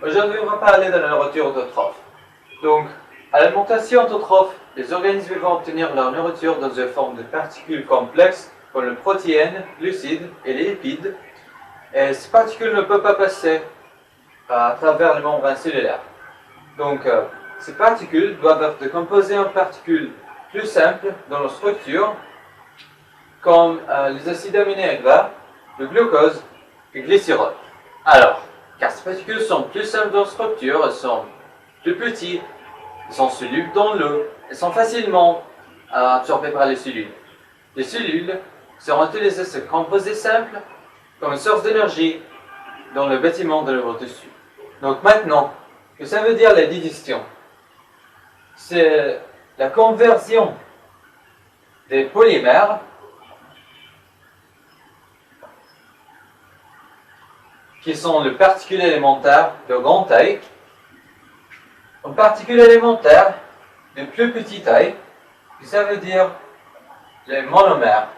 Aujourd'hui, on va parler de la nourriture autotrophe. Donc, à l'alimentation autotrophe, les organismes vont obtenir leur nourriture dans une forme de particules complexes comme les protéines, glucides et les lipides. Et ces particules ne peuvent pas passer à travers les membranes cellulaires. Donc, ces particules doivent être décomposées en particules plus simples dans leur structure, comme les acides aminés gras, le glucose et le glycérol. Alors, car ces particules sont plus simples dans leur structure, elles sont plus petites, elles sont solubles dans l'eau, elles sont facilement absorbées par les cellules. Les cellules seront utilisées ces composés simples comme une source d'énergie dans le bâtiment de notre tissu. Donc maintenant, que ça veut dire la digestion? C'est la conversion des polymères qui sont les particules élémentaires de grande taille en particules élémentaires de plus petite taille, et ça veut dire les monomères,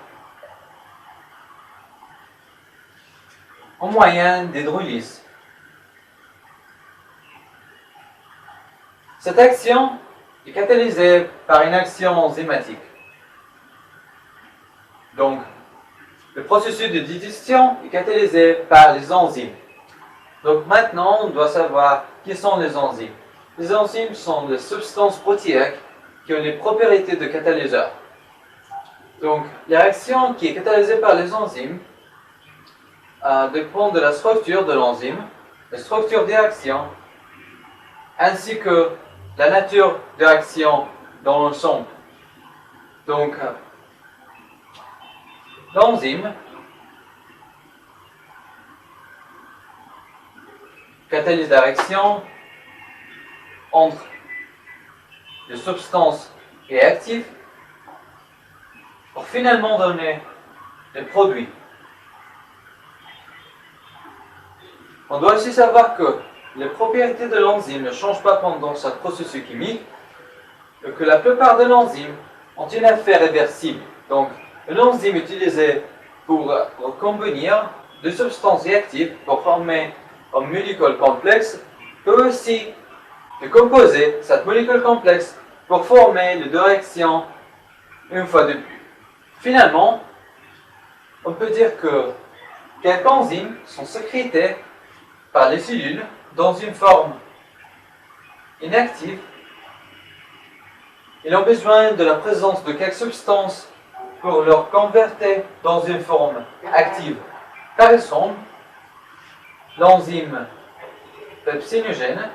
en moyenne d'hydrolyse. Cette action est catalysée par une action enzymatique. Donc, le processus de digestion est catalysé par les enzymes. Donc maintenant, on doit savoir qui sont les enzymes. Les enzymes sont des substances protéiques qui ont les propriétés de catalyseurs. Donc, la réaction qui est catalysée par les enzymes dépend de la structure de l'enzyme, la structure des réactions, ainsi que la nature des réactions dans l'ensemble. Donc, l'enzyme catalyse la réaction entre les substances réactives pour finalement donner des produits. On doit aussi savoir que les propriétés de l'enzyme ne changent pas pendant ce processus chimique et que la plupart des enzymes ont un effet réversible. Donc, l'enzyme utilisée pour recombinir deux substances réactives pour former un molécule complexe peut aussi décomposer cette molécule complexe pour former les deux réactions une fois de plus. Finalement, on peut dire que quelques enzymes sont sécrétées par les cellules dans une forme inactive. Ils ont besoin de la présence de quelques substances pour leur convertir dans une forme active. Par exemple, l'enzyme pepsinogène